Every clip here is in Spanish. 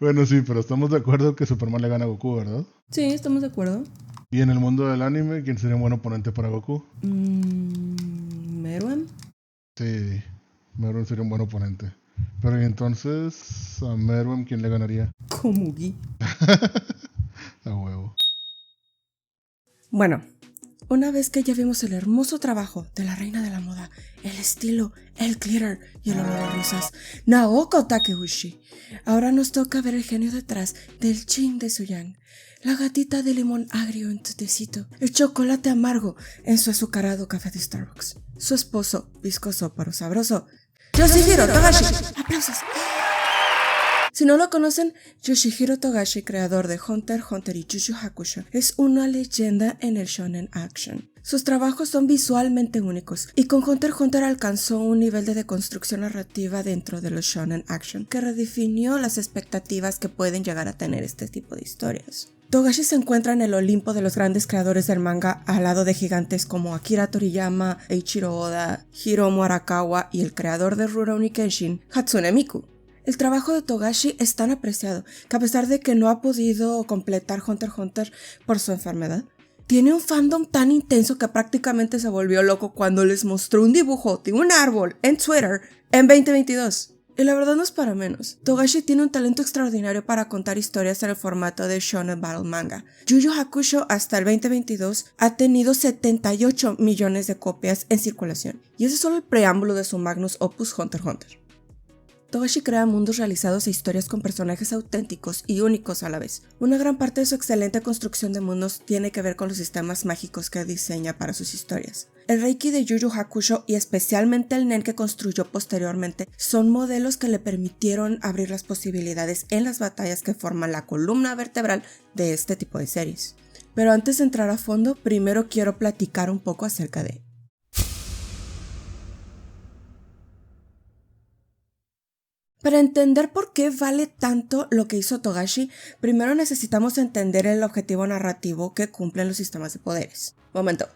Bueno, sí, pero estamos de acuerdo que Superman le gana a Goku, ¿verdad? Sí, estamos de acuerdo. Y en el mundo del anime, ¿quién sería un buen oponente para Goku? Meruem. Sí, Meruem sería un buen oponente. Pero ¿y entonces a Meruem quién le ganaría? Komugi. A huevo. Bueno, una vez que ya vimos el hermoso trabajo de la reina de la moda, el estilo, el glitter y el olor a rosas, Naoko Takeuchi, ahora nos toca ver el genio detrás del chin de Suyang, la gatita de limón agrio en tu tecito, el chocolate amargo en su azucarado café de Starbucks, su esposo, viscoso pero sabroso, Yoshihiro Togashi. ¡Aplausos! Si no lo conocen, Yoshihiro Togashi, creador de Hunter x Hunter y Yu Yu Hakusho, es una leyenda en el shonen action. Sus trabajos son visualmente únicos, y con Hunter x Hunter alcanzó un nivel de deconstrucción narrativa dentro de los shonen action que redefinió las expectativas que pueden llegar a tener este tipo de historias. Togashi se encuentra en el Olimpo de los grandes creadores del manga al lado de gigantes como Akira Toriyama, Eiichiro Oda, Hiromu Arakawa y el creador de Rurouni Kenshin, Hatsune Miku. El trabajo de Togashi es tan apreciado que a pesar de que no ha podido completar Hunter x Hunter por su enfermedad, tiene un fandom tan intenso que prácticamente se volvió loco cuando les mostró un dibujo de un árbol en Twitter en 2022. Y la verdad no es para menos. Togashi tiene un talento extraordinario para contar historias en el formato de Shonen Battle Manga. Yu Yu Hakusho hasta el 2022 ha tenido 78 millones de copias en circulación. Y ese es solo el preámbulo de su magnus opus Hunter x Hunter. Togashi crea mundos realizados e historias con personajes auténticos y únicos a la vez. Una gran parte de su excelente construcción de mundos tiene que ver con los sistemas mágicos que diseña para sus historias. El Reiki de Yu Yu Hakusho y especialmente el Nen que construyó posteriormente son modelos que le permitieron abrir las posibilidades en las batallas que forman la columna vertebral de este tipo de series. Pero antes de entrar a fondo, primero quiero platicar un poco acerca de Para entender por qué vale tanto lo que hizo Togashi, primero necesitamos entender el objetivo narrativo que cumplen los sistemas de poderes. Momento.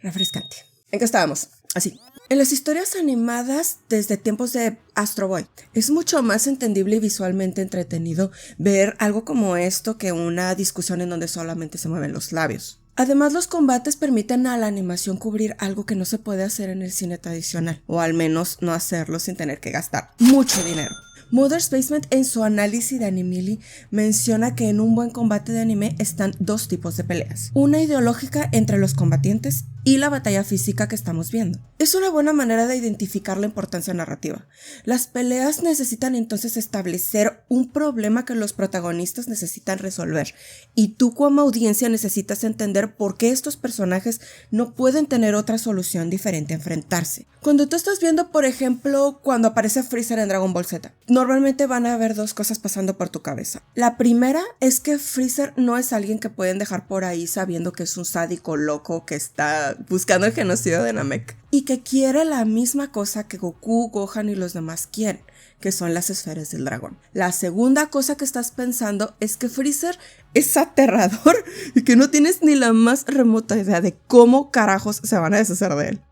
Refrescante. ¿En qué estábamos? Así. En las historias animadas desde tiempos de Astro Boy, es mucho más entendible y visualmente entretenido ver algo como esto que una discusión en donde solamente se mueven los labios. Además, los combates permiten a la animación cubrir algo que no se puede hacer en el cine tradicional, o al menos no hacerlo sin tener que gastar mucho dinero. Mother's Basement en su análisis de Animili menciona que en un buen combate de anime están dos tipos de peleas, una ideológica entre los combatientes y la batalla física que estamos viendo. Es una buena manera de identificar la importancia narrativa. Las peleas necesitan entonces establecer un problema que los protagonistas necesitan resolver, y tú como audiencia necesitas entender por qué estos personajes no pueden tener otra solución diferente a enfrentarse. Cuando tú estás viendo, por ejemplo, cuando aparece Freezer en Dragon Ball Z, normalmente van a haber dos cosas pasando por tu cabeza. La primera es que Freezer no es alguien que pueden dejar por ahí sabiendo que es un sádico loco que está buscando el genocidio de Namek y que quiere la misma cosa que Goku, Gohan y los demás quieren, que son las esferas del dragón. La segunda cosa que estás pensando es que Freezer es aterrador y que no tienes ni la más remota idea de cómo carajos se van a deshacer de él.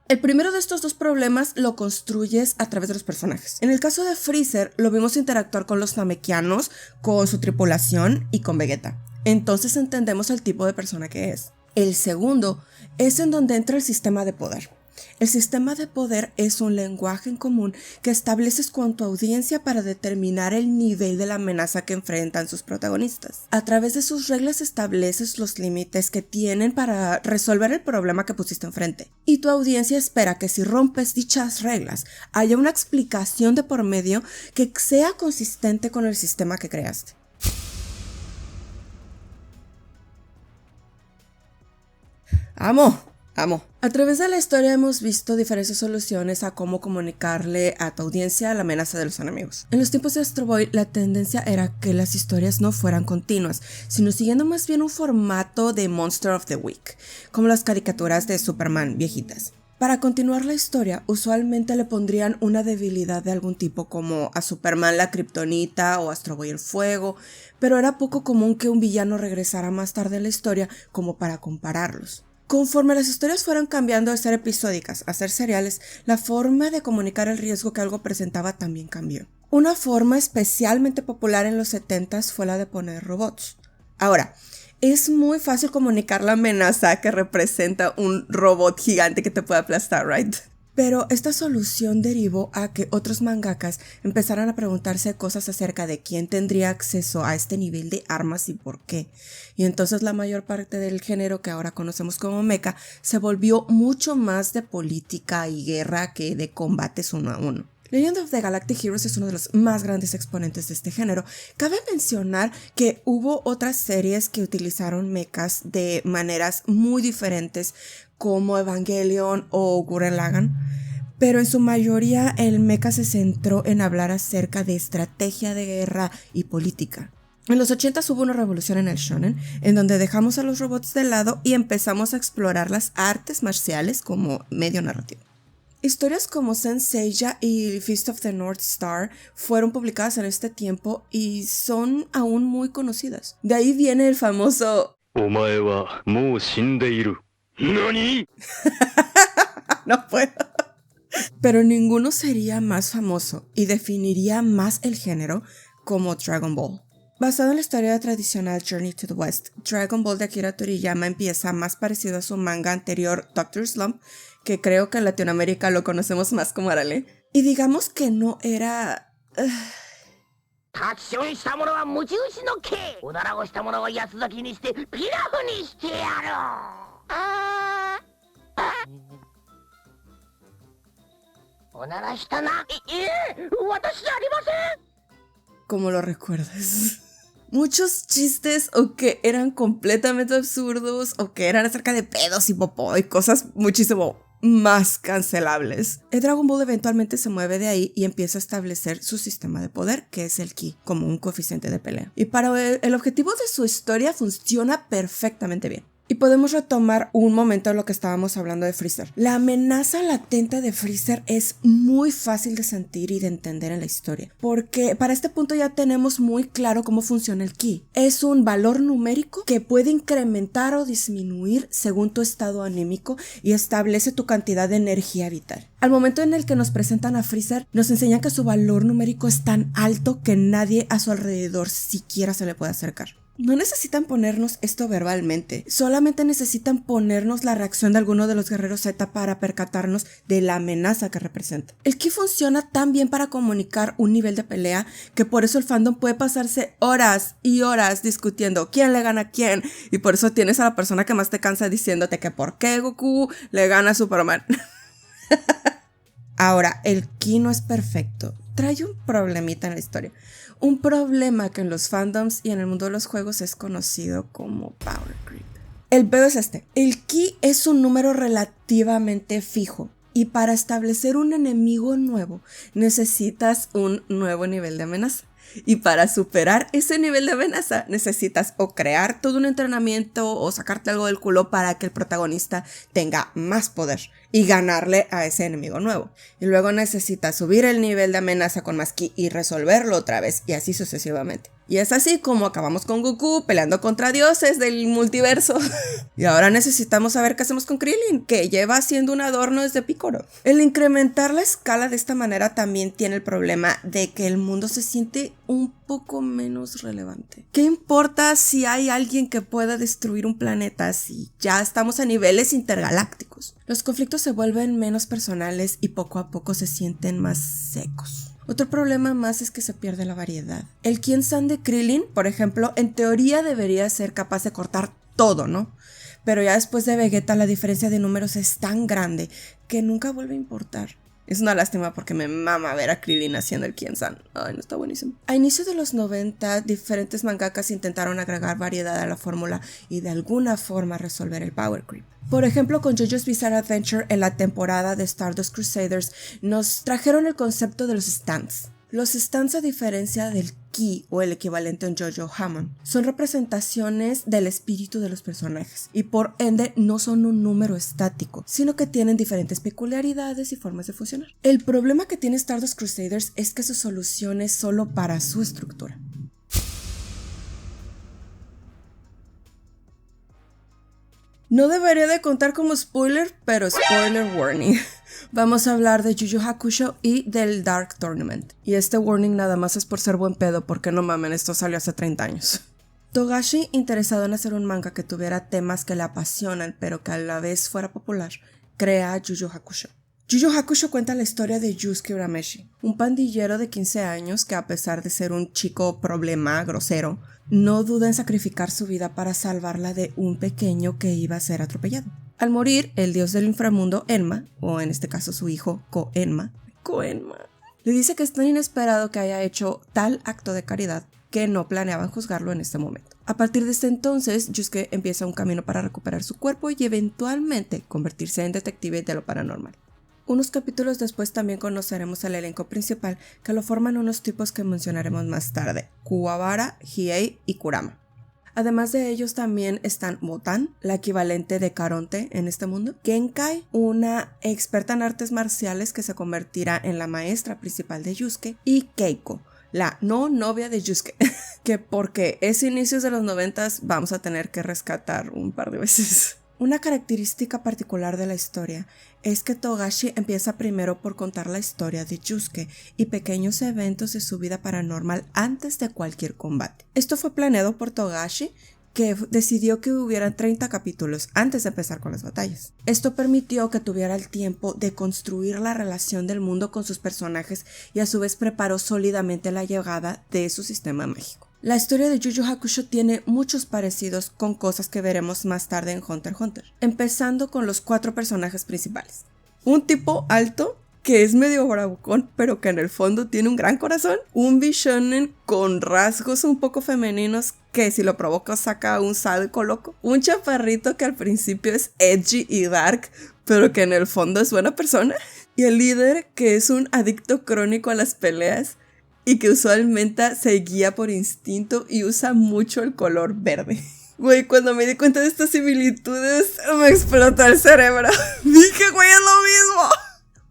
El primero de estos dos problemas lo construyes a través de los personajes. En el caso de Freezer, lo vimos interactuar con los Namekianos, con su tripulación y con Vegeta. Entonces entendemos el tipo de persona que es. El segundo es en donde entra el sistema de poder. El sistema de poder es un lenguaje en común que estableces con tu audiencia para determinar el nivel de la amenaza que enfrentan sus protagonistas. A través de sus reglas estableces los límites que tienen para resolver el problema que pusiste enfrente. Y tu audiencia espera que si rompes dichas reglas, haya una explicación de por medio que sea consistente con el sistema que creaste. ¡Amo! A través de la historia hemos visto diferentes soluciones a cómo comunicarle a tu audiencia la amenaza de los enemigos. En los tiempos de Astro Boy, la tendencia era que las historias no fueran continuas, sino siguiendo más bien un formato de Monster of the Week, como las caricaturas de Superman viejitas. Para continuar la historia, usualmente le pondrían una debilidad de algún tipo, como a Superman la kriptonita o Astro Boy el fuego, pero era poco común que un villano regresara más tarde en la historia como para compararlos. Conforme las historias fueron cambiando de ser episódicas a ser seriales, la forma de comunicar el riesgo que algo presentaba también cambió. Una forma especialmente popular en los 70s fue la de poner robots. Ahora, es muy fácil comunicar la amenaza que representa un robot gigante que te puede aplastar, ¿right? Pero esta solución derivó a que otros mangakas empezaran a preguntarse cosas acerca de quién tendría acceso a este nivel de armas y por qué. Y entonces la mayor parte del género que ahora conocemos como mecha se volvió mucho más de política y guerra que de combates uno a uno. Legend of the Galactic Heroes es uno de los más grandes exponentes de este género. Cabe mencionar que hubo otras series que utilizaron mechas de maneras muy diferentes, como Evangelion o Gurren Lagann, pero en su mayoría el mecha se centró en hablar acerca de estrategia de guerra y política. En los 80s hubo una revolución en el shonen, en donde dejamos a los robots de lado y empezamos a explorar las artes marciales como medio narrativo. Historias como Saint Seiya y Fist of the North Star fueron publicadas en este tiempo y son aún muy conocidas. De ahí viene el famoso "Omae wa mou shindeiru". ¿Nani? No puedo. Pero ninguno sería más famoso y definiría más el género como Dragon Ball. Basado en la historia tradicional Journey to the West, Dragon Ball de Akira Toriyama empieza más parecido a su manga anterior Dr. Slump, que creo que en Latinoamérica lo conocemos más como Arale. Y digamos que no era... ¿Cómo lo recuerdas? Muchos chistes o que eran completamente absurdos o que eran acerca de pedos y popó y cosas muchísimo más cancelables. El Dragon Ball eventualmente se mueve de ahí y empieza a establecer su sistema de poder, que es el ki, como un coeficiente de pelea. Y para el objetivo de su historia funciona perfectamente bien. Y podemos retomar un momento de lo que estábamos hablando de Freezer. La amenaza latente de Freezer es muy fácil de sentir y de entender en la historia, porque para este punto ya tenemos muy claro cómo funciona el ki. Es un valor numérico que puede incrementar o disminuir según tu estado anímico y establece tu cantidad de energía vital. Al momento en el que nos presentan a Freezer, nos enseñan que su valor numérico es tan alto que nadie a su alrededor siquiera se le puede acercar. No necesitan ponernos esto verbalmente, solamente necesitan ponernos la reacción de alguno de los guerreros Z para percatarnos de la amenaza que representa. El ki funciona tan bien para comunicar un nivel de pelea que por eso el fandom puede pasarse horas y horas discutiendo quién le gana a quién, y por eso tienes a la persona que más te cansa diciéndote que por qué Goku le gana a Superman. Ahora, el ki no es perfecto, trae un problemita en la historia. Un problema que en los fandoms y en el mundo de los juegos es conocido como power creep. El pedo es este. El ki es un número relativamente fijo y para establecer un enemigo nuevo necesitas un nuevo nivel de amenaza. Y para superar ese nivel de amenaza necesitas o crear todo un entrenamiento o sacarte algo del culo para que el protagonista tenga más poder y ganarle a ese enemigo nuevo. Y luego necesitas subir el nivel de amenaza con más ki y resolverlo otra vez y así sucesivamente. Y es así como acabamos con Goku peleando contra dioses del multiverso. Y ahora necesitamos saber qué hacemos con Krillin, que lleva siendo un adorno desde Piccolo. El incrementar la escala de esta manera también tiene el problema de que el mundo se siente un poco menos relevante. ¿Qué importa si hay alguien que pueda destruir un planeta si ya estamos a niveles intergalácticos? Los conflictos se vuelven menos personales y poco a poco se sienten más secos. Otro problema más es que se pierde la variedad. El Kien-san de Krillin, por ejemplo, en teoría debería ser capaz de cortar todo, ¿no? Pero ya después de Vegeta la diferencia de números es tan grande que nunca vuelve a importar. Es una lástima porque me mama ver a Krillin haciendo el Kien-san. Ay, no, está buenísimo. A inicios de los 90, diferentes mangakas intentaron agregar variedad a la fórmula y de alguna forma resolver el power creep. Por ejemplo, con JoJo's Bizarre Adventure en la temporada de Stardust Crusaders nos trajeron el concepto de los stands. Los stands, a diferencia del ki o el equivalente en JoJo Hammon, son representaciones del espíritu de los personajes y por ende no son un número estático, sino que tienen diferentes peculiaridades y formas de funcionar. El problema que tiene Stardust Crusaders es que su solución es solo para su estructura. No debería de contar como spoiler, pero spoiler warning. Vamos a hablar de Yu Yu Hakusho y del Dark Tournament. Y este warning nada más es por ser buen pedo, porque no mamen, esto salió hace 30 años. Togashi, interesado en hacer un manga que tuviera temas que le apasionan, pero que a la vez fuera popular, crea Yu Yu Hakusho. Yu Yu Hakusho cuenta la historia de Yusuke Urameshi, un pandillero de 15 años que, a pesar de ser un chico problema grosero, no duda en sacrificar su vida para salvarla de un pequeño que iba a ser atropellado. Al morir, el dios del inframundo, Enma, o en este caso su hijo, Koenma, le dice que es tan inesperado que haya hecho tal acto de caridad que no planeaban juzgarlo en este momento. A partir de este entonces, Yusuke empieza un camino para recuperar su cuerpo y eventualmente convertirse en detective de lo paranormal. Unos capítulos después también conoceremos al elenco principal, que lo forman unos tipos que mencionaremos más tarde: Kuwabara, Hiei y Kurama. Además de ellos también están Botan, la equivalente de Caronte en este mundo, Genkai, una experta en artes marciales que se convertirá en la maestra principal de Yusuke, y Keiko, la no novia de Yusuke, que porque es inicios de los 90s vamos a tener que rescatar un par de veces. Una característica particular de la historia es que Togashi empieza primero por contar la historia de Yusuke y pequeños eventos de su vida paranormal antes de cualquier combate. Esto fue planeado por Togashi, que decidió que hubieran 30 capítulos antes de empezar con las batallas. Esto permitió que tuviera el tiempo de construir la relación del mundo con sus personajes y a su vez preparó sólidamente la llegada de su sistema mágico. La historia de Yu Yu Hakusho tiene muchos parecidos con cosas que veremos más tarde en Hunter x Hunter, empezando con los 4 personajes principales. Un tipo alto que es medio bravucón, pero que en el fondo tiene un gran corazón. Un bishonen con rasgos un poco femeninos que si lo provoca saca un sádico loco. Un chaparrito que al principio es edgy y dark, pero que en el fondo es buena persona. Y el líder que es un adicto crónico a las peleas y que usualmente se guía por instinto y usa mucho el color verde. Güey, cuando me di cuenta de estas similitudes, me explotó el cerebro. Dije, güey, es lo mismo.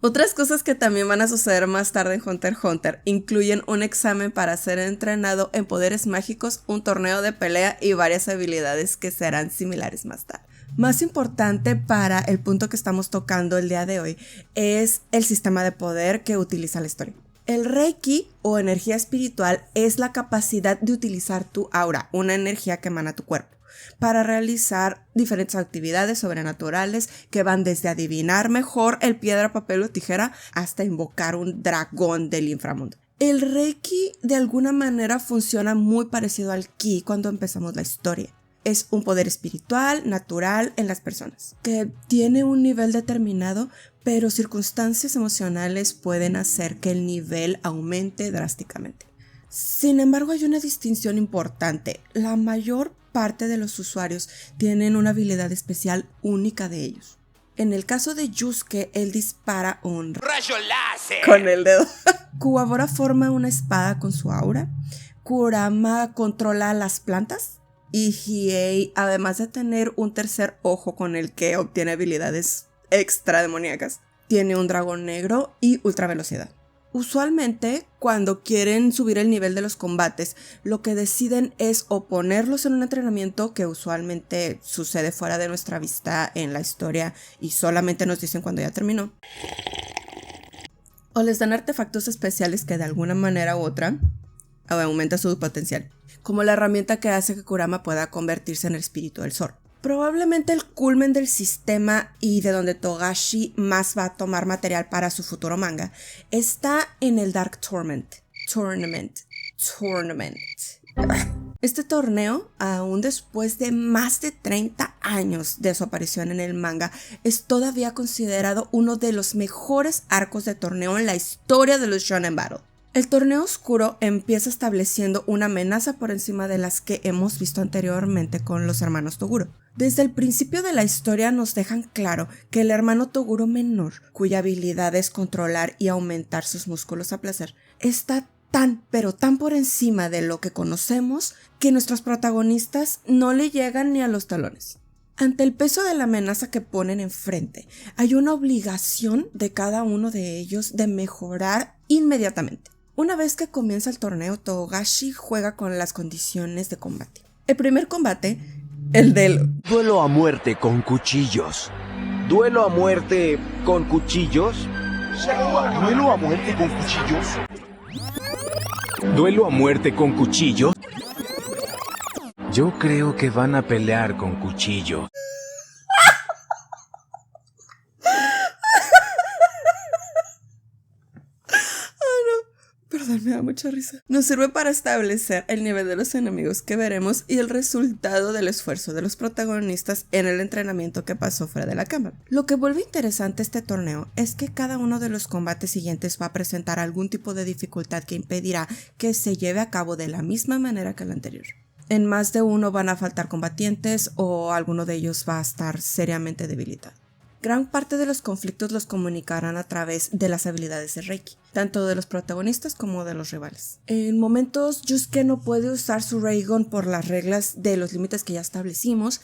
Otras cosas que también van a suceder más tarde en Hunter x Hunter incluyen un examen para ser entrenado en poderes mágicos, un torneo de pelea y varias habilidades que serán similares más tarde. Más importante para el punto que estamos tocando el día de hoy es el sistema de poder que utiliza la historia. El Reiki o energía espiritual es la capacidad de utilizar tu aura, una energía que emana tu cuerpo, para realizar diferentes actividades sobrenaturales que van desde adivinar mejor el piedra, papel o tijera hasta invocar un dragón del inframundo. El Reiki de alguna manera funciona muy parecido al Ki cuando empezamos la historia. Es un poder espiritual, natural en las personas, que tiene un nivel determinado, pero circunstancias emocionales pueden hacer que el nivel aumente drásticamente. Sin embargo, hay una distinción importante. La mayor parte de los usuarios tienen una habilidad especial única de ellos. En el caso de Yusuke, él dispara un rayo láser con el dedo. Kuwabara forma una espada con su aura. Kurama controla las plantas. Y Hiei, además de tener un tercer ojo con el que obtiene habilidades extra demoníacas, tiene un dragón negro y ultravelocidad. Usualmente, cuando quieren subir el nivel de los combates, lo que deciden es o ponerlos en un entrenamiento que usualmente sucede fuera de nuestra vista en la historia y solamente nos dicen cuando ya terminó, o les dan artefactos especiales que de alguna manera u otra aumenta su potencial, como la herramienta que hace que Kurama pueda convertirse en el espíritu del Zoro. Probablemente el culmen del sistema y de donde Togashi más va a tomar material para su futuro manga está en el Dark Tournament. Este torneo, aún después de más de 30 años de su aparición en el manga, es todavía considerado uno de los mejores arcos de torneo en la historia de los Shonen Battle. El torneo oscuro empieza estableciendo una amenaza por encima de las que hemos visto anteriormente con los hermanos Toguro. Desde el principio de la historia nos dejan claro que el hermano Toguro menor, cuya habilidad es controlar y aumentar sus músculos a placer, está tan por encima de lo que conocemos que nuestros protagonistas no le llegan ni a los talones. Ante el peso de la amenaza que ponen enfrente, hay una obligación de cada uno de ellos de mejorar inmediatamente. Una vez que comienza el torneo, Togashi juega con las condiciones de combate. El primer combate El Delo. Duelo a muerte con cuchillos. ¿Duelo a muerte con cuchillos? ¿Duelo a muerte con cuchillos? ¿Duelo a muerte con cuchillos? Yo creo que van a pelear con cuchillos. Perdón, me da mucha risa. Nos sirve para establecer el nivel de los enemigos que veremos y el resultado del esfuerzo de los protagonistas en el entrenamiento que pasó fuera de la cámara. Lo que vuelve interesante este torneo es que cada uno de los combates siguientes va a presentar algún tipo de dificultad que impedirá que se lleve a cabo de la misma manera que el anterior. En más de uno van a faltar combatientes o alguno de ellos va a estar seriamente debilitado. Gran parte de los conflictos los comunicarán a través de las habilidades de Reiki, tanto de los protagonistas como de los rivales. En momentos, Yusuke no puede usar su Raygun por las reglas de los límites que ya establecimos.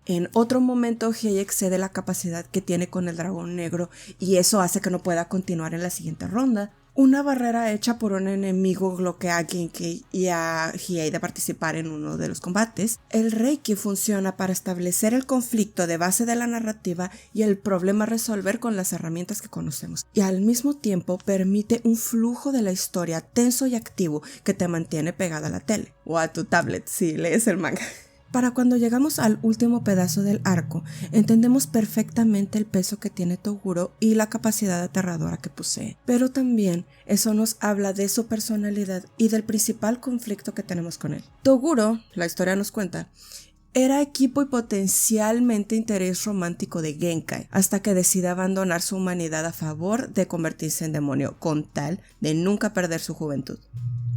En otro momento, Hei excede la capacidad que tiene con el dragón negro y eso hace que no pueda continuar en la siguiente ronda. Una barrera hecha por un enemigo bloquea a Genkei y a Hiei de participar en uno de los combates. El Reiki funciona para establecer el conflicto de base de la narrativa y el problema a resolver con las herramientas que conocemos. Y al mismo tiempo permite un flujo de la historia tenso y activo que te mantiene pegada a la tele o a tu tablet si lees el manga. Para cuando llegamos al último pedazo del arco, entendemos perfectamente el peso que tiene Toguro y la capacidad aterradora que posee. Pero también eso nos habla de su personalidad y del principal conflicto que tenemos con él. Toguro, la historia nos cuenta, era equipo y potencialmente interés romántico de Genkai, hasta que decide abandonar su humanidad a favor de convertirse en demonio, con tal de nunca perder su juventud.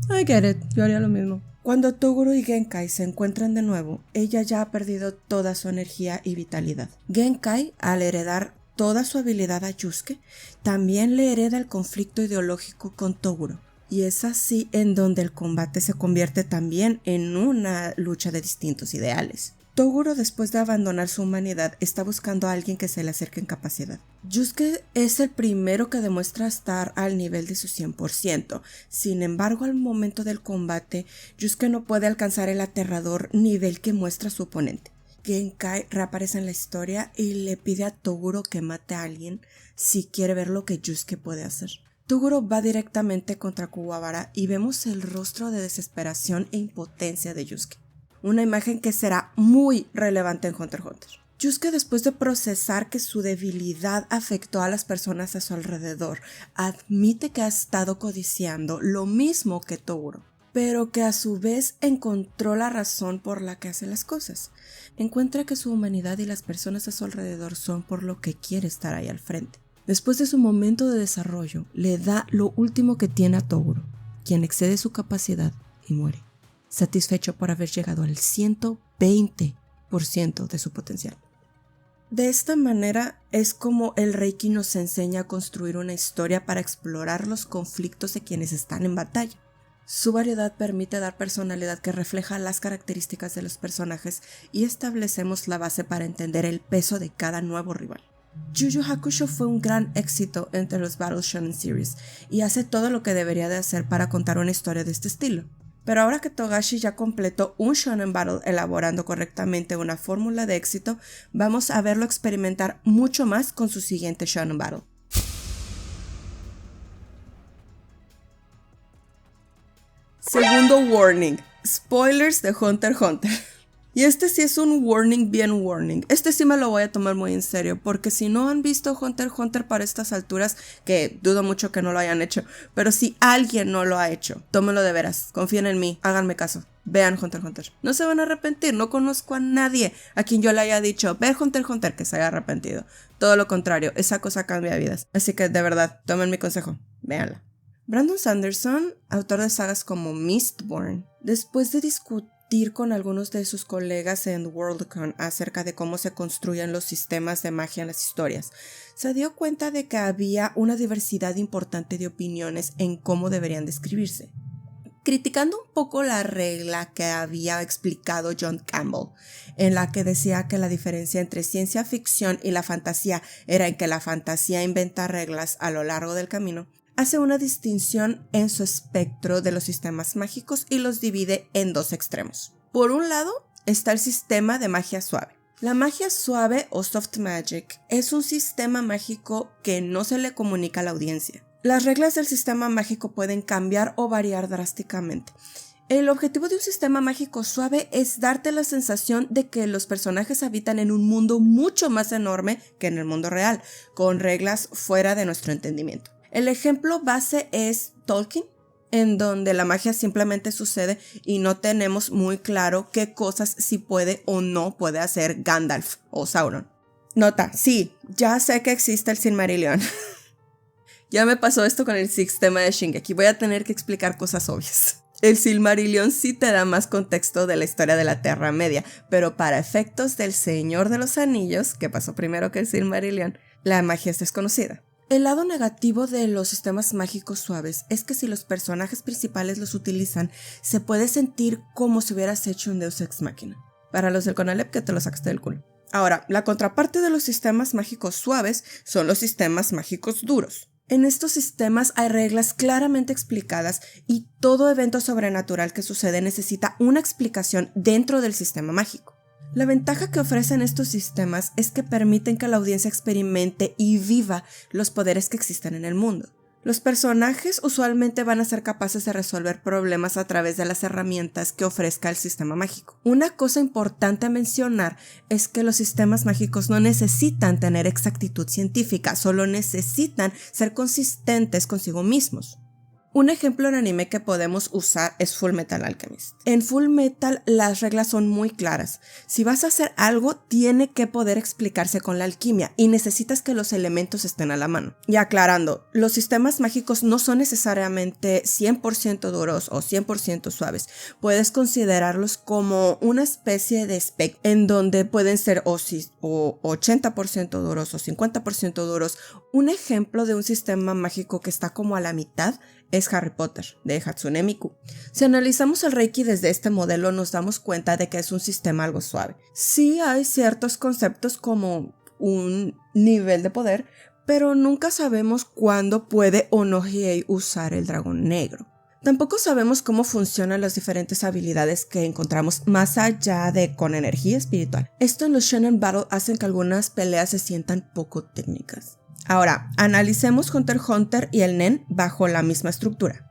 I get it, yo haría lo mismo. Cuando Toguro y Genkai se encuentran de nuevo, ella ya ha perdido toda su energía y vitalidad. Genkai, al heredar toda su habilidad a Yusuke, también le hereda el conflicto ideológico con Toguro. Y es así en donde el combate se convierte también en una lucha de distintos ideales. Toguro, después de abandonar su humanidad, está buscando a alguien que se le acerque en capacidad. Yusuke es el primero que demuestra estar al nivel de su 100%. Sin embargo, al momento del combate, Yusuke no puede alcanzar el aterrador nivel que muestra su oponente. Genkai reaparece en la historia y le pide a Toguro que mate a alguien si quiere ver lo que Yusuke puede hacer. Toguro va directamente contra Kuwabara y vemos el rostro de desesperación e impotencia de Yusuke. Una imagen que será muy relevante en Hunter x Hunter. Yusuke, después de procesar que su debilidad afectó a las personas a su alrededor, admite que ha estado codiciando lo mismo que Toguro, pero que a su vez encontró la razón por la que hace las cosas. Encuentra que su humanidad y las personas a su alrededor son por lo que quiere estar ahí al frente. Después de su momento de desarrollo, le da lo último que tiene a Toguro, quien excede su capacidad y muere, satisfecho por haber llegado al 120% de su potencial. De esta manera es como el Reiki nos enseña a construir una historia para explorar los conflictos de quienes están en batalla. Su variedad permite dar personalidad que refleja las características de los personajes y establecemos la base para entender el peso de cada nuevo rival. Yu Yu Hakusho fue un gran éxito entre los Battle Shonen Series y hace todo lo que debería de hacer para contar una historia de este estilo. Pero ahora que Togashi ya completó un Shonen Battle elaborando correctamente una fórmula de éxito, vamos a verlo experimentar mucho más con su siguiente Shonen Battle. Segundo warning, spoilers de Hunter x Hunter. Y este sí es un warning bien warning. Este sí me lo voy a tomar muy en serio, porque si no han visto Hunter x Hunter para estas alturas, que dudo mucho que no lo hayan hecho, pero si alguien no lo ha hecho, tómenlo de veras, confíen en mí, háganme caso, vean Hunter x Hunter. No se van a arrepentir, no conozco a nadie a quien yo le haya dicho, ve Hunter x Hunter, que se haya arrepentido. Todo lo contrario, esa cosa cambia vidas. Así que de verdad, tomen mi consejo, véanla. Brandon Sanderson, autor de sagas como Mistborn, después de discutir con algunos de sus colegas en Worldcon acerca de cómo se construyen los sistemas de magia en las historias, se dio cuenta de que había una diversidad importante de opiniones en cómo deberían describirse. Criticando un poco la regla que había explicado John Campbell, en la que decía que la diferencia entre ciencia ficción y la fantasía era en que la fantasía inventa reglas a lo largo del camino, hace una distinción en su espectro de los sistemas mágicos y los divide en dos extremos. Por un lado está el sistema de magia suave. La magia suave o soft magic es un sistema mágico que no se le comunica a la audiencia. Las reglas del sistema mágico pueden cambiar o variar drásticamente. El objetivo de un sistema mágico suave es darte la sensación de que los personajes habitan en un mundo mucho más enorme que en el mundo real, con reglas fuera de nuestro entendimiento. El ejemplo base es Tolkien, en donde la magia simplemente sucede y no tenemos muy claro qué cosas sí puede o no puede hacer Gandalf o Sauron. Nota, sí, ya sé que existe el Silmarillion. Ya me pasó esto con el sistema de Shingeki, voy a tener que explicar cosas obvias. El Silmarillion sí te da más contexto de la historia de la Tierra Media, pero para efectos del Señor de los Anillos, que pasó primero que el Silmarillion, la magia es desconocida. El lado negativo de los sistemas mágicos suaves es que si los personajes principales los utilizan, se puede sentir como si hubieras hecho un Deus Ex Machina. Para los del Conalep, que te lo sacaste del culo. Ahora, la contraparte de los sistemas mágicos suaves son los sistemas mágicos duros. En estos sistemas hay reglas claramente explicadas y todo evento sobrenatural que sucede necesita una explicación dentro del sistema mágico. La ventaja que ofrecen estos sistemas es que permiten que la audiencia experimente y viva los poderes que existen en el mundo. Los personajes usualmente van a ser capaces de resolver problemas a través de las herramientas que ofrezca el sistema mágico. Una cosa importante a mencionar es que los sistemas mágicos no necesitan tener exactitud científica, solo necesitan ser consistentes consigo mismos. Un ejemplo en anime que podemos usar es Fullmetal Alchemist. En Fullmetal las reglas son muy claras. Si vas a hacer algo, tiene que poder explicarse con la alquimia y necesitas que los elementos estén a la mano. Y aclarando, los sistemas mágicos no son necesariamente 100% duros o 100% suaves. Puedes considerarlos como una especie de espectro en donde pueden ser o 80% duros o 50% duros. Un ejemplo de un sistema mágico que está como a la mitad es Harry Potter, de Hatsune Miku. Si analizamos el Reiki desde este modelo, nos damos cuenta de que es un sistema algo suave. Sí hay ciertos conceptos como un nivel de poder, pero nunca sabemos cuándo puede o no Hiei usar el dragón negro. Tampoco sabemos cómo funcionan las diferentes habilidades que encontramos más allá de con energía espiritual. Esto en los Shonen Battle hacen que algunas peleas se sientan poco técnicas. Ahora, analicemos Hunter x Hunter y el Nen bajo la misma estructura.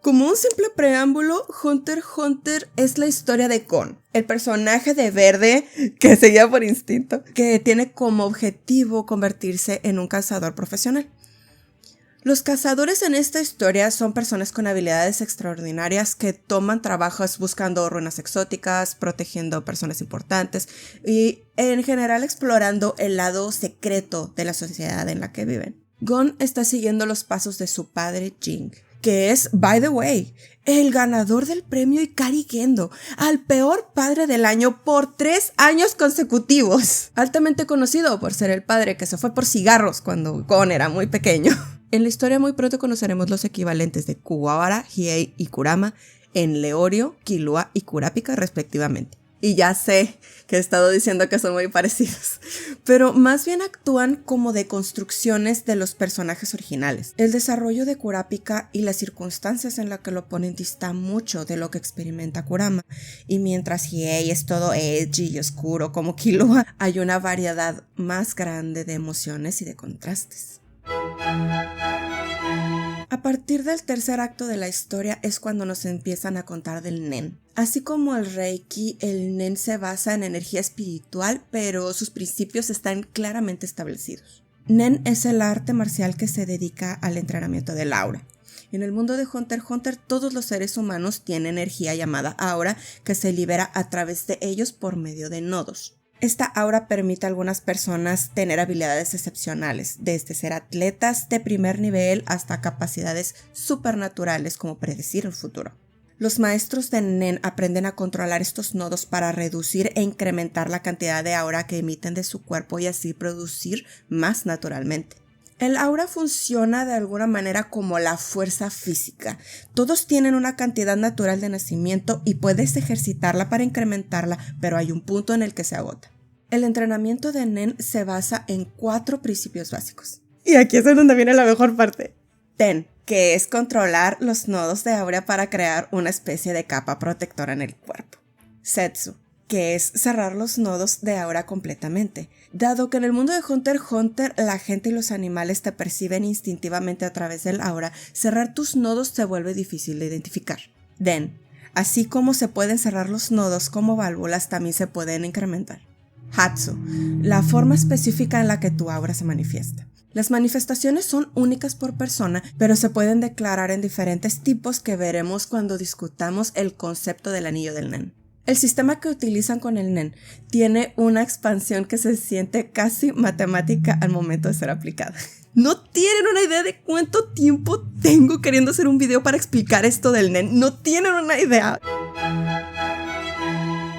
Como un simple preámbulo, Hunter x Hunter es la historia de Gon, el personaje de verde que se guía por instinto, que tiene como objetivo convertirse en un cazador profesional. Los cazadores en esta historia son personas con habilidades extraordinarias que toman trabajos buscando ruinas exóticas, protegiendo personas importantes y en general explorando el lado secreto de la sociedad en la que viven. Gon está siguiendo los pasos de su padre Jing, que es, by the way, el ganador del premio Ikari Gendo, al peor padre del año por 3 años consecutivos. Altamente conocido por ser el padre que se fue por cigarros cuando Gon era muy pequeño. En la historia muy pronto conoceremos los equivalentes de Kuwabara, Hiei y Kurama en Leorio, Killua y Kurapika respectivamente. Y ya sé que he estado diciendo que son muy parecidos, pero más bien actúan como deconstrucciones de los personajes originales. El desarrollo de Kurapika y las circunstancias en las que lo ponen dista mucho de lo que experimenta Kurama, y mientras Hiei es todo edgy y oscuro como Killua, hay una variedad más grande de emociones y de contrastes. A partir del tercer acto de la historia es cuando nos empiezan a contar del Nen. Así como el Reiki, el Nen se basa en energía espiritual, pero sus principios están claramente establecidos. Nen es el arte marcial que se dedica al entrenamiento del aura. En el mundo de Hunter x Hunter, todos los seres humanos tienen energía llamada aura que se libera a través de ellos por medio de nodos. Esta aura permite a algunas personas tener habilidades excepcionales, desde ser atletas de primer nivel hasta capacidades supernaturales como predecir el futuro. Los maestros de Nen aprenden a controlar estos nodos para reducir e incrementar la cantidad de aura que emiten de su cuerpo y así producir más naturalmente. El aura funciona de alguna manera como la fuerza física. Todos tienen una cantidad natural de nacimiento y puedes ejercitarla para incrementarla, pero hay un punto en el que se agota. El entrenamiento de Nen se basa en 4 principios básicos. Y aquí es donde viene la mejor parte. Ten, que es controlar los nodos de aura para crear una especie de capa protectora en el cuerpo. Setsu, que es cerrar los nodos de aura completamente. Dado que en el mundo de Hunter x Hunter la gente y los animales te perciben instintivamente a través del aura, cerrar tus nodos se vuelve difícil de identificar. Den, así como se pueden cerrar los nodos como válvulas, también se pueden incrementar. Hatsu, la forma específica en la que tu aura se manifiesta. Las manifestaciones son únicas por persona, pero se pueden declarar en diferentes tipos que veremos cuando discutamos el concepto del anillo del Nen. El sistema que utilizan con el Nen tiene una expansión que se siente casi matemática al momento de ser aplicada. No tienen una idea de cuánto tiempo tengo queriendo hacer un video para explicar esto del Nen. No tienen una idea.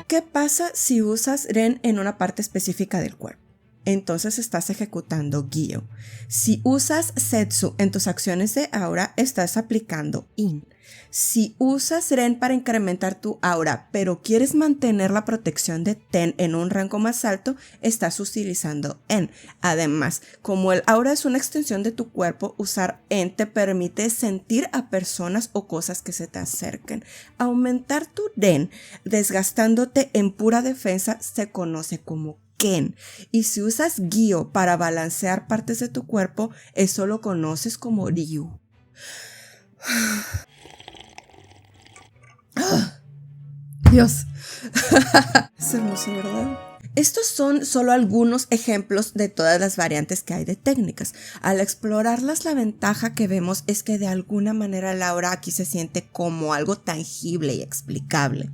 ¿Qué pasa si usas Ren en una parte específica del cuerpo? Entonces estás ejecutando Gyo. Si usas Setsu en tus acciones de aura, estás aplicando In. Si usas Ren para incrementar tu aura, pero quieres mantener la protección de Ten en un rango más alto, estás utilizando En. Además, como el aura es una extensión de tu cuerpo, usar En te permite sentir a personas o cosas que se te acerquen. Aumentar tu Ren, desgastándote en pura defensa, se conoce como Ken. Y si usas Gyo para balancear partes de tu cuerpo, eso lo conoces como Ryu. Dios. Es hermoso, ¿verdad? Estos son solo algunos ejemplos de todas las variantes que hay de técnicas. Al explorarlas, la ventaja que vemos es que de alguna manera el aura aquí se siente como algo tangible y explicable,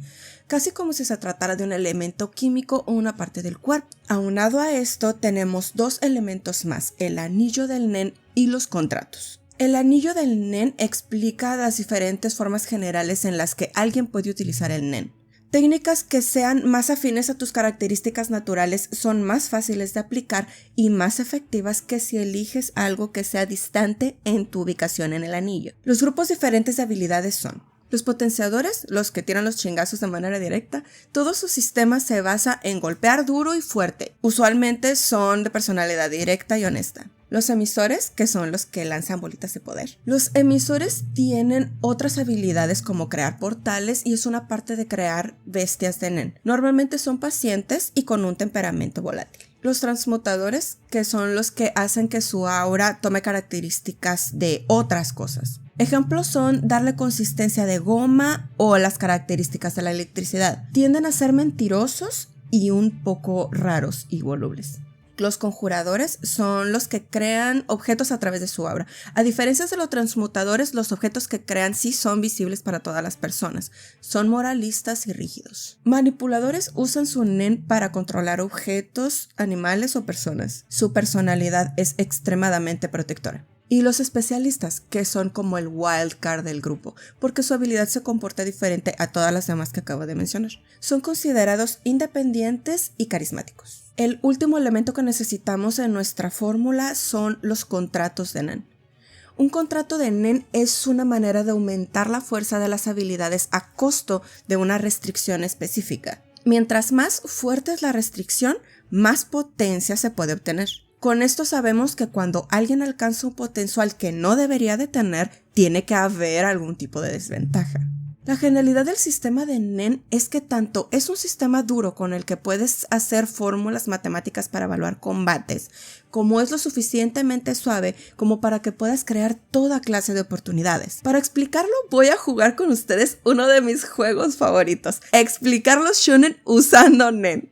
casi como si se tratara de un elemento químico o una parte del cuerpo. Aunado a esto, tenemos dos elementos más, el anillo del Nen y los contratos. El anillo del Nen explica las diferentes formas generales en las que alguien puede utilizar el Nen. Técnicas que sean más afines a tus características naturales son más fáciles de aplicar y más efectivas que si eliges algo que sea distante en tu ubicación en el anillo. Los grupos diferentes de habilidades son los potenciadores, los que tiran los chingazos de manera directa. Todo su sistema se basa en golpear duro y fuerte. Usualmente son de personalidad directa y honesta. Los emisores, que son los que lanzan bolitas de poder. Los emisores tienen otras habilidades como crear portales y es una parte de crear bestias de Nen. Normalmente son pacientes y con un temperamento volátil. Los transmutadores, que son los que hacen que su aura tome características de otras cosas. Ejemplos son darle consistencia de goma o las características de la electricidad. Tienden a ser mentirosos y un poco raros y volubles. Los conjuradores son los que crean objetos a través de su aura. A diferencia de los transmutadores, los objetos que crean sí son visibles para todas las personas. Son moralistas y rígidos. Manipuladores usan su Nen para controlar objetos, animales o personas. Su personalidad es extremadamente protectora. Y los especialistas, que son como el wild card del grupo, porque su habilidad se comporta diferente a todas las demás que acabo de mencionar. Son considerados independientes y carismáticos. El último elemento que necesitamos en nuestra fórmula son los contratos de Nen. Un contrato de Nen es una manera de aumentar la fuerza de las habilidades a costo de una restricción específica. Mientras más fuerte es la restricción, más potencia se puede obtener. Con esto sabemos que cuando alguien alcanza un potencial que no debería de tener, tiene que haber algún tipo de desventaja. La genialidad del sistema de Nen es que tanto es un sistema duro con el que puedes hacer fórmulas matemáticas para evaluar combates, como es lo suficientemente suave como para que puedas crear toda clase de oportunidades. Para explicarlo, voy a jugar con ustedes uno de mis juegos favoritos, explicar los shonen usando Nen.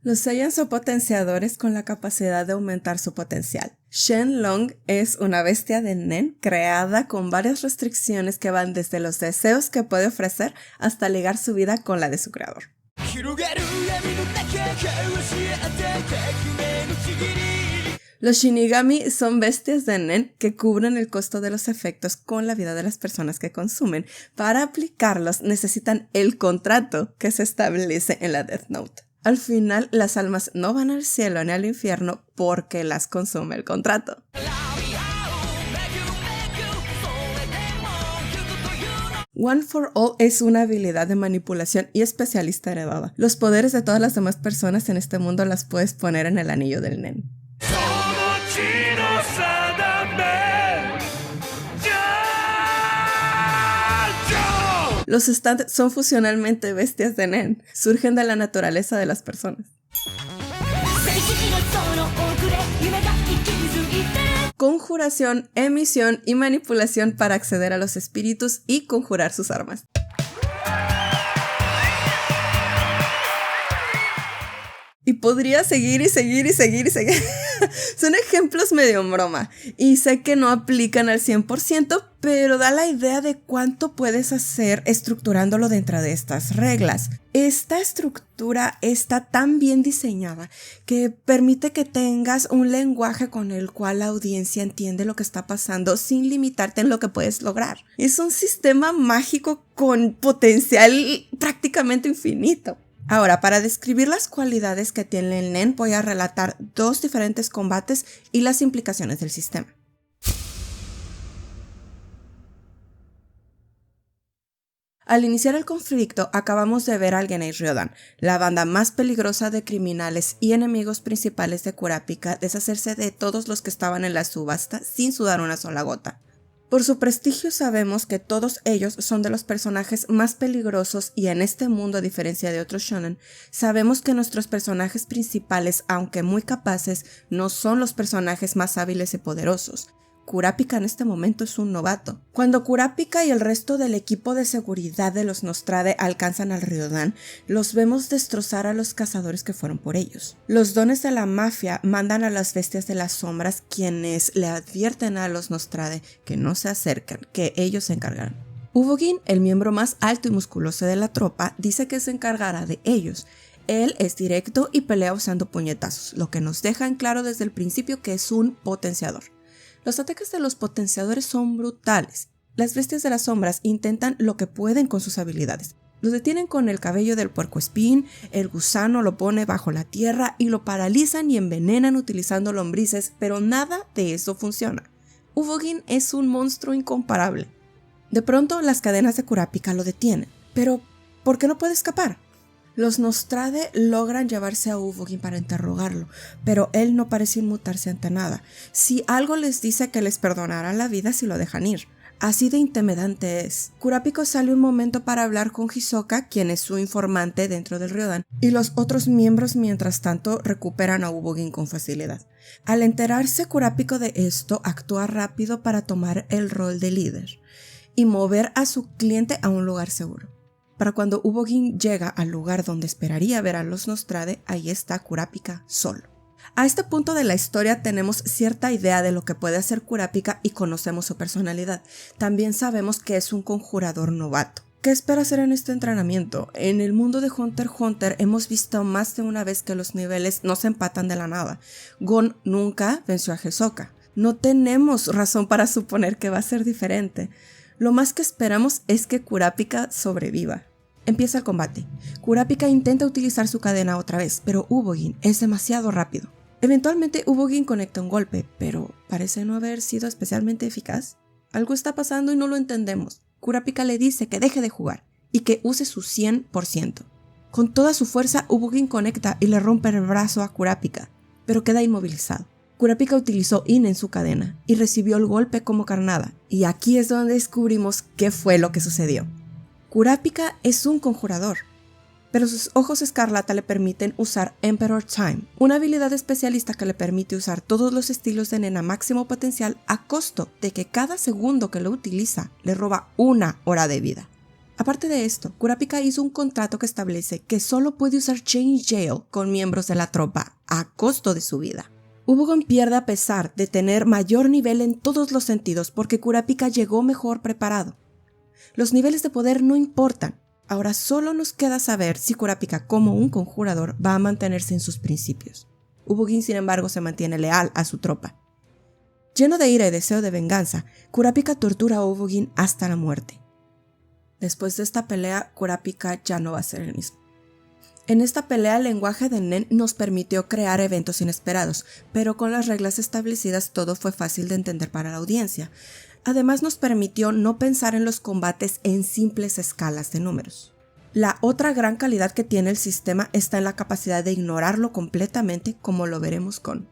Los Saiyans son potenciadores con la capacidad de aumentar su potencial. Shenlong es una bestia de Nen creada con varias restricciones que van desde los deseos que puede ofrecer hasta ligar su vida con la de su creador. Los Shinigami son bestias de Nen que cubren el costo de los efectos con la vida de las personas que consumen. Para aplicarlos necesitan el contrato que se establece en la Death Note. Al final, las almas no van al cielo ni al infierno porque las consume el contrato. One for All es una habilidad de manipulación y especialista heredada. Los poderes de todas las demás personas en este mundo las puedes poner en el anillo del Nen. Los stands son fusionalmente bestias de Nen. Surgen de la naturaleza de las personas. Conjuración, emisión y manipulación para acceder a los espíritus y conjurar sus armas. Y podría seguir y seguir y seguir y seguir. Son ejemplos medio en broma. Y sé que no aplican al 100%, pero da la idea de cuánto puedes hacer estructurándolo dentro de estas reglas. Esta estructura está tan bien diseñada que permite que tengas un lenguaje con el cual la audiencia entiende lo que está pasando sin limitarte en lo que puedes lograr. Es un sistema mágico con potencial prácticamente infinito. Ahora, para describir las cualidades que tiene el Nen, voy a relatar 2 diferentes combates y las implicaciones del sistema. Al iniciar el conflicto, acabamos de ver al Genei Ryodan, la banda más peligrosa de criminales y enemigos principales de Kurapika, deshacerse de todos los que estaban en la subasta sin sudar una sola gota. Por su prestigio sabemos que todos ellos son de los personajes más peligrosos y en este mundo, a diferencia de otros shonen, sabemos que nuestros personajes principales, aunque muy capaces, no son los personajes más hábiles y poderosos. Kurapika en este momento es un novato. Cuando Kurapika y el resto del equipo de seguridad de los Nostrade alcanzan al Ryodan, los vemos destrozar a los cazadores que fueron por ellos. Los dones de la mafia mandan a las bestias de las sombras, quienes le advierten a los Nostrade que no se acercan, que ellos se encargarán. Uvogin, el miembro más alto y musculoso de la tropa, dice que se encargará de ellos. Él es directo y pelea usando puñetazos, lo que nos deja en claro desde el principio que es un potenciador. Los ataques de los potenciadores son brutales. Las bestias de las sombras intentan lo que pueden con sus habilidades. Los detienen con el cabello del puercoespín, el gusano lo pone bajo la tierra y lo paralizan y envenenan utilizando lombrices, pero nada de eso funciona. Uvogin es un monstruo incomparable. De pronto las cadenas de Kurapika lo detienen. Pero, ¿por qué no puede escapar? Los Nostrade logran llevarse a Uvogin para interrogarlo, pero él no parece inmutarse ante nada. Si algo les dice que les perdonará la vida si lo dejan ir. Así de intimidante es. Kurapika sale un momento para hablar con Hisoka, quien es su informante dentro del Ryodan, y los otros miembros mientras tanto recuperan a Uvogin con facilidad. Al enterarse Kurapika de esto, actúa rápido para tomar el rol de líder y mover a su cliente a un lugar seguro. Para cuando Uvogin llega al lugar donde esperaría ver a los Nostrade, ahí está Kurapika solo. A este punto de la historia tenemos cierta idea de lo que puede hacer Kurapika y conocemos su personalidad. También sabemos que es un conjurador novato. ¿Qué espera hacer en este entrenamiento? En el mundo de Hunter x Hunter hemos visto más de una vez que los niveles no se empatan de la nada. Gon nunca venció a Hisoka. No tenemos razón para suponer que va a ser diferente. Lo más que esperamos es que Kurapika sobreviva. Empieza el combate. Kurapika intenta utilizar su cadena otra vez, pero Uvogin es demasiado rápido. Eventualmente Uvogin conecta un golpe, pero parece no haber sido especialmente eficaz. Algo está pasando y no lo entendemos. Kurapika le dice que deje de jugar y que use su 100%. Con toda su fuerza, Uvogin conecta y le rompe el brazo a Kurapika, pero queda inmovilizado. Kurapika utilizó In en su cadena y recibió el golpe como carnada, y aquí es donde descubrimos qué fue lo que sucedió. Kurapika es un conjurador, pero sus ojos escarlata le permiten usar Emperor Time, una habilidad especialista que le permite usar todos los estilos de Nen a máximo potencial a costo de que cada segundo que lo utiliza le roba 1 hora de vida. Aparte de esto, Kurapika hizo un contrato que establece que solo puede usar Chain Jail con miembros de la tropa a costo de su vida. Uvogin pierde a pesar de tener mayor nivel en todos los sentidos porque Kurapika llegó mejor preparado. Los niveles de poder no importan. Ahora solo nos queda saber si Kurapika como un conjurador va a mantenerse en sus principios. Uvogin, sin embargo, se mantiene leal a su tropa. Lleno de ira y deseo de venganza, Kurapika tortura a Uvogin hasta la muerte. Después de esta pelea, Kurapika ya no va a ser el mismo. En esta pelea el lenguaje de Nen nos permitió crear eventos inesperados, pero con las reglas establecidas todo fue fácil de entender para la audiencia. Además nos permitió no pensar en los combates en simples escalas de números. La otra gran calidad que tiene el sistema está en la capacidad de ignorarlo completamente, como lo veremos con.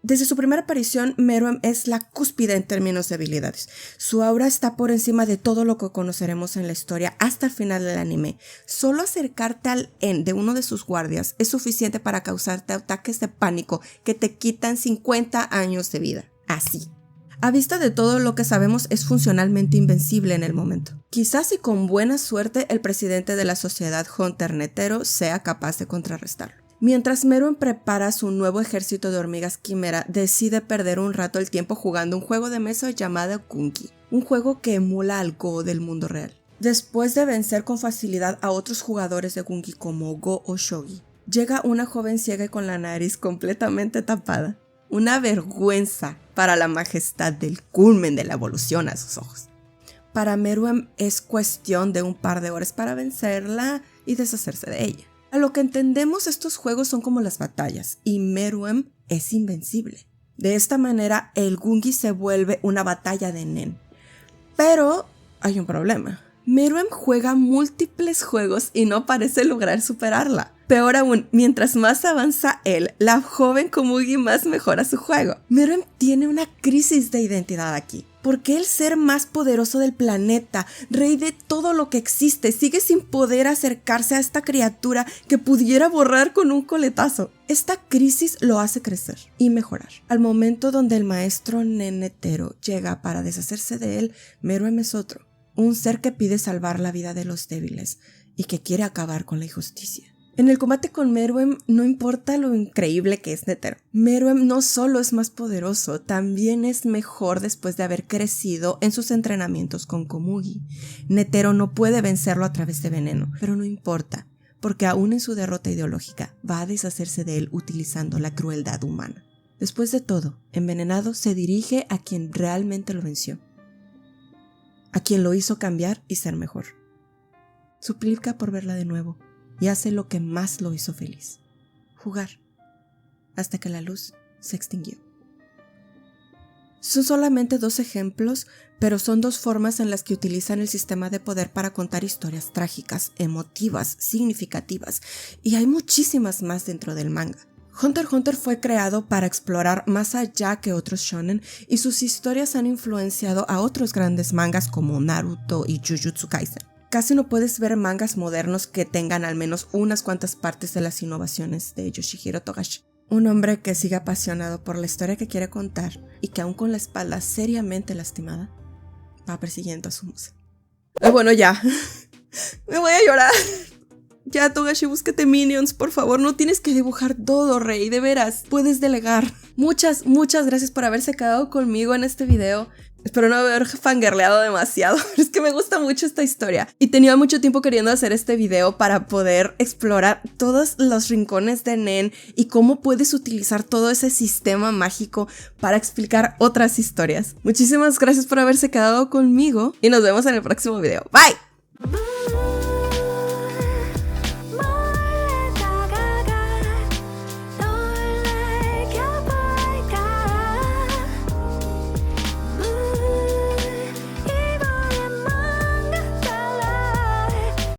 Desde su primera aparición, Meruem es la cúspide en términos de habilidades. Su aura está por encima de todo lo que conoceremos en la historia hasta el final del anime. Solo acercarte al N de uno de sus guardias es suficiente para causarte ataques de pánico que te quitan 50 años de vida. Así. A vista de todo lo que sabemos, es funcionalmente invencible en el momento. Quizás y con buena suerte el presidente de la sociedad Hunter Netero sea capaz de contrarrestarlo. Mientras Meruem prepara su nuevo ejército de hormigas quimera, decide perder un rato el tiempo jugando un juego de mesa llamado Gungi, un juego que emula al Go del mundo real. Después de vencer con facilidad a otros jugadores de Gungi como Go o Shogi, llega una joven ciega y con la nariz completamente tapada. Una vergüenza para la majestad del culmen de la evolución a sus ojos. Para Meruem es cuestión de un par de horas para vencerla y deshacerse de ella. A lo que entendemos, estos juegos son como las batallas, y Meruem es invencible. De esta manera, el Gungi se vuelve una batalla de Nen. Pero hay un problema. Meruem juega múltiples juegos y no parece lograr superarla. Peor aún, mientras más avanza él, la joven Komugi más mejora su juego. Meruem tiene una crisis de identidad aquí. ¿Por qué el ser más poderoso del planeta, rey de todo lo que existe, sigue sin poder acercarse a esta criatura que pudiera borrar con un coletazo? Esta crisis lo hace crecer y mejorar. Al momento donde el maestro Nen Netero llega para deshacerse de él, Meruem es otro. Un ser que pide salvar la vida de los débiles y que quiere acabar con la injusticia. En el combate con Meruem no importa lo increíble que es Netero. Meruem no solo es más poderoso, también es mejor después de haber crecido en sus entrenamientos con Komugi. Netero no puede vencerlo a través de veneno, pero no importa, porque aún en su derrota ideológica va a deshacerse de él utilizando la crueldad humana. Después de todo, envenenado se dirige a quien realmente lo venció, a quien lo hizo cambiar y ser mejor. Suplica por verla de nuevo. Y hace lo que más lo hizo feliz: jugar, hasta que la luz se extinguió. Son solamente 2 ejemplos, pero son 2 formas en las que utilizan el sistema de poder para contar historias trágicas, emotivas, significativas, y hay muchísimas más dentro del manga. Hunter x Hunter fue creado para explorar más allá que otros shonen, y sus historias han influenciado a otros grandes mangas como Naruto y Jujutsu Kaisen. Casi no puedes ver mangas modernos que tengan al menos unas cuantas partes de las innovaciones de Yoshihiro Togashi. Un hombre que sigue apasionado por la historia que quiere contar y que aún con la espalda seriamente lastimada, va persiguiendo a su musa. Bueno, ya. Me voy a llorar. Ya, Togashi, búscate minions, por favor. No tienes que dibujar todo, rey. De veras, puedes delegar. Muchas gracias por haberse quedado conmigo en este video. Espero no haber fangirleado demasiado, pero es que me gusta mucho esta historia. Y tenía mucho tiempo queriendo hacer este video para poder explorar todos los rincones de Nen y cómo puedes utilizar todo ese sistema mágico para explicar otras historias. Muchísimas gracias por haberse quedado conmigo y nos vemos en el próximo video. ¡Bye!